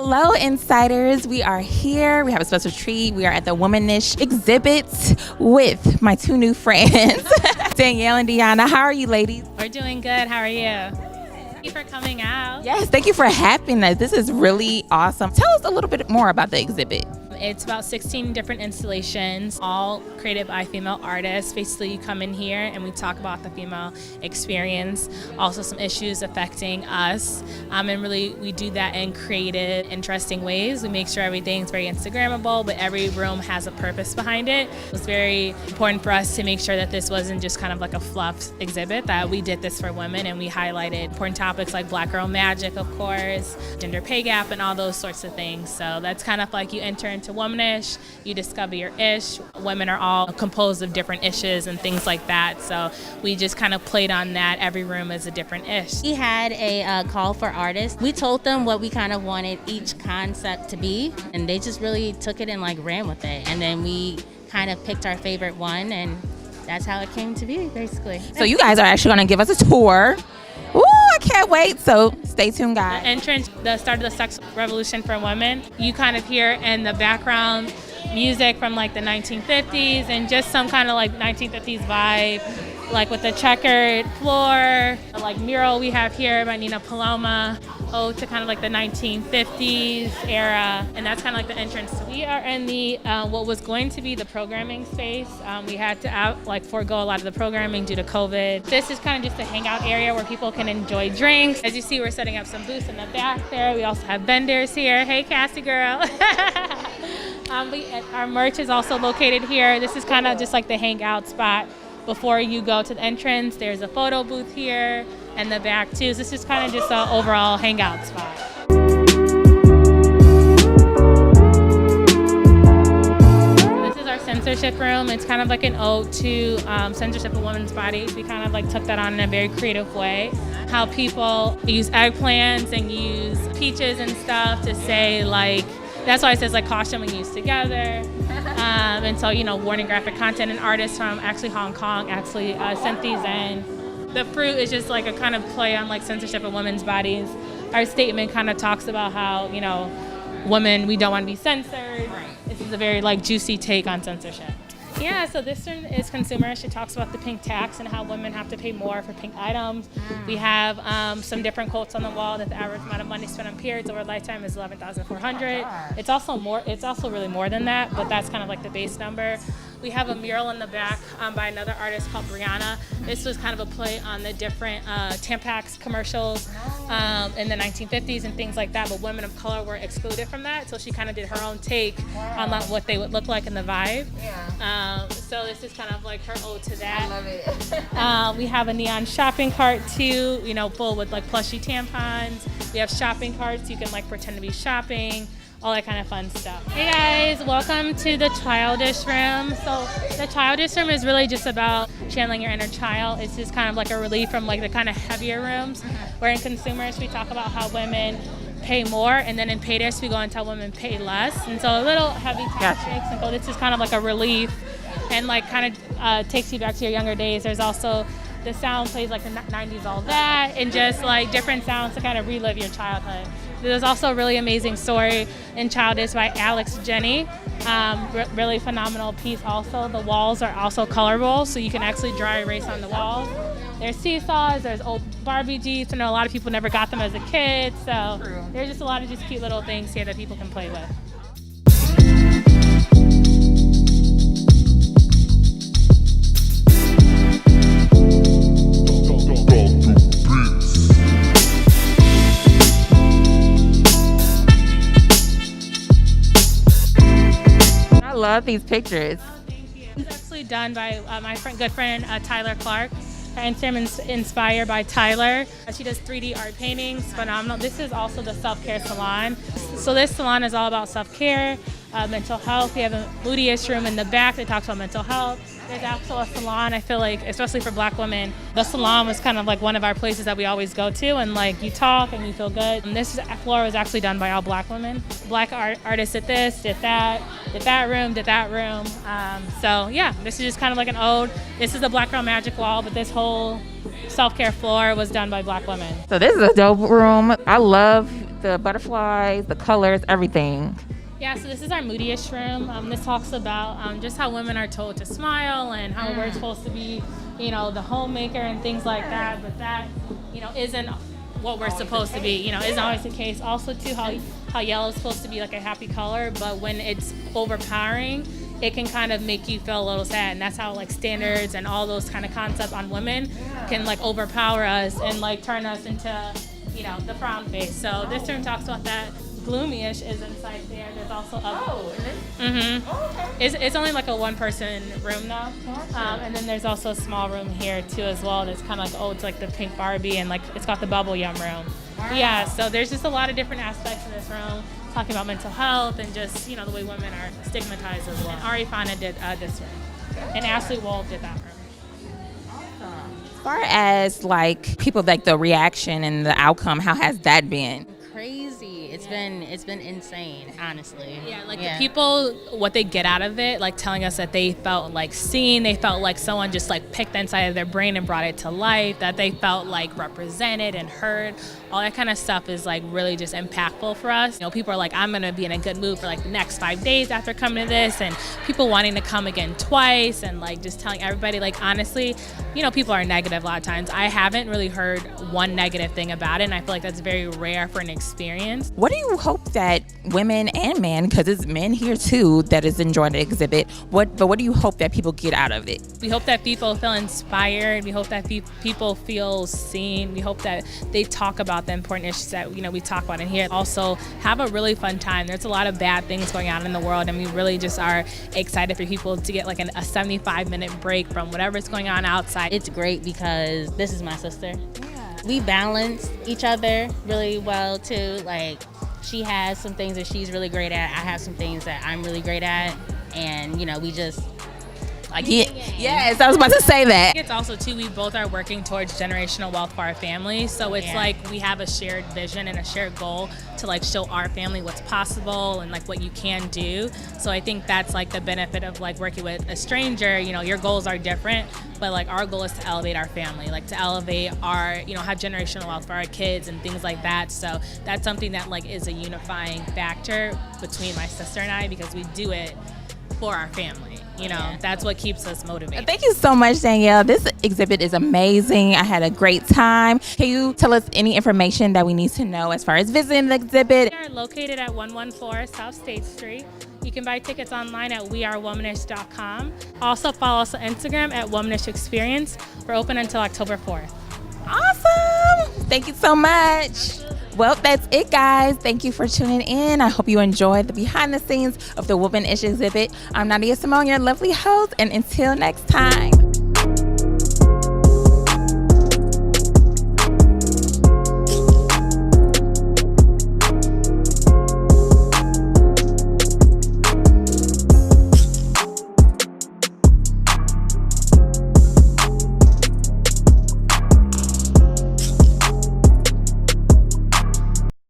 Hello, NSiders. We are here. We have a special treat. We are at the Womanish Exhibit with my two new friends, Danielle and Deanna. How are you, ladies? We're doing good. How are you? Thank you for coming out. Yes, thank you for having us. This is really awesome. Tell us a little bit more about the exhibit. It's about 16 different installations, all created by female artists. Basically, you come in here and we talk about the female experience, also some issues affecting us, and really we do that in creative, interesting ways. We make sure everything's very Instagrammable, but every room has a purpose behind it. It was very important for us to make sure that this wasn't just kind of like a fluff exhibit, that we did this for women and we highlighted important topics like Black girl magic, of course, gender pay gap, and all those sorts of things. So that's kind of like you enter into Womanish, you discover your ish. Women are all composed of different ishes and things like that. So we just kind of played on that. Every room is a different ish. We had a call for artists. We told them what we kind of wanted each concept to be, and they just really took it and like ran with it. And then we kind of picked our favorite one, and that's how it came to be, basically. So you guys are actually going to give us a tour. Ooh, I can't wait. So stay tuned, guys. The entrance, the start of the sex revolution for women. You kind of hear in the background music from like the 1950s and just some kind of like 1950s vibe, like with the checkered floor, like mural we have here by Nina Paloma, ode to kind of like the 1950s era, and that's kind of like the entrance. We are in the what was going to be the programming space. We had to forego a lot of the programming due to COVID. This is kind of just a hangout area where people can enjoy drinks. As you see, we're setting up some booths in the back there. We also have vendors here. Hey, Cassie girl. Our merch is also located here. This is kind of just like the hangout spot. Before you go to the entrance, there's a photo booth here and the back too. So this is kind of just an overall hangout spot. This is our censorship room. It's kind of like an ode to censorship of women's bodies. We kind of like took that on in a very creative way. How people use eggplants and use peaches and stuff to say like, that's why it says like caution when used together. And so, you know, warning graphic content, and artists from actually Hong Kong actually sent these in. The fruit is just like a kind of play on like censorship of women's bodies. Our statement kind of talks about how, you know, women, we don't want to be censored. This is a very like juicy take on censorship. Yeah, so this one is consumerish. It talks about the pink tax and how women have to pay more for pink items. We have some different quotes on the wall that the average amount of money spent on periods over a lifetime is $11,400. It's also more. It's also really more than that, but that's kind of like the base number. We have a mural in the back by another artist called Brianna. This was kind of a play on the different Tampax commercials in the 1950s and things like that, but women of color were excluded from that, so she kind of did her own take on what they would look like in the vibe. So this is kind of like her ode to that. I love it. We have a neon shopping cart too, you know, full with like plushy tampons. We have shopping carts, you can like pretend to be shopping. All that kind of fun stuff. Hey guys, welcome to the Childish Room. So the Childish Room is really just about channeling your inner child. It's just kind of like a relief from like the kind of heavier rooms, where in consumers we talk about how women pay more, and then in paydish we go and tell women pay less. And so a little heavy topics, and so this is kind of like a relief and like kind of takes you back to your younger days. There's also the sound plays like the 90s, all that, and just like different sounds to kind of relive your childhood. There's also a really amazing story in Childish by Alex Jenny. Really phenomenal piece also. The walls are also colorable, so you can actually dry erase on the walls. There's seesaws, there's old Barbie Jeeps. I know a lot of people never got them as a kid, so there's just a lot of just cute little things here that people can play with. I love these pictures. Thank you. It's actually done by my good friend Tyler Clark. Her Instagram is inspired by Tyler. She does 3D art paintings, phenomenal. This is also the self-care salon. So this salon is all about self-care, mental health. We have a Womanish room in the back that talks about mental health. There's also a salon. I feel like, especially for Black women, the salon was kind of like one of our places that we always go to, and like you talk and you feel good. And this floor was actually done by all Black women. Black artists did this, did that room, did that room. So yeah, this is just kind of like an ode. This is the Black Girl Magic wall, but this whole self-care floor was done by Black women. So this is a dope room. I love the butterflies, the colors, everything. Yeah, so this is our moodyish room. This talks about just how women are told to smile and how we're supposed to be, the homemaker and things like that. But that, isn't what we're supposed to be. Isn't always the case. Also, too, how yellow is supposed to be like a happy color, but when it's overpowering, it can kind of make you feel a little sad. And that's how like standards and all those kind of concepts on women can like overpower us and like turn us into, the frown face. So this room talks about that. Gloomyish is inside there. There's also it's only like a one-person room though, and then there's also a small room here too as well. That's kind of like it's like the pink Barbie and like it's got the bubble yum room. Wow. Yeah, so there's just a lot of different aspects in this room, talking about mental health and just the way women are stigmatized as well. And Ari Fana did this room, and Ashley Wolf did that room. As far as like people, like the reaction and the outcome, how has that been? Crazy. It's been insane, honestly. Yeah, the people, what they get out of it, like telling us that they felt like seen, they felt like someone just like picked the inside of their brain and brought it to life, that they felt like represented and heard. All that kind of stuff is like really just impactful for us. People are like, I'm gonna be in a good mood for like the next 5 days after coming to this, and people wanting to come again twice, and like just telling everybody, like honestly, people are negative a lot of times. I haven't really heard one negative thing about it, and I feel like that's very rare for an experience. What do you hope that women and men, because it's men here too that is enjoying the exhibit, what do you hope that people get out of it? We hope that people feel inspired. We hope that people feel seen. We hope that they talk about the important issues that we talk about in here. Also, have a really fun time. There's a lot of bad things going on in the world, and we really just are excited for people to get like a 75-minute break from whatever's going on outside. It's great because this is my sister. Yeah. We balance each other really well too. Like, she has some things that she's really great at. I have some things that I'm really great at, and we just like yes, I was about to say that. It's also too, we both are working towards generational wealth for our family, so it's like we have a shared vision and a shared goal to like show our family what's possible and like what you can do. So I think that's like the benefit of like working with a stranger. Your goals are different, but like our goal is to elevate our family, like to elevate our, have generational wealth for our kids and things like that. So that's something that like is a unifying factor between my sister and I, because we do it for our family. That's what keeps us motivated. Thank you so much, Danielle. This exhibit is amazing. I had a great time. Can you tell us any information that we need to know as far as visiting the exhibit? We are located at 114 South State Street. You can buy tickets online at wearewomanish.com. Also follow us on Instagram at Womanish Experience. We're open until October 4th. Awesome. Thank you so much. Well, that's it, guys. Thank you for tuning in. I hope you enjoyed the behind the scenes of the Womanish Exhibit. I'm Nadia Simone, your lovely host, and until next time.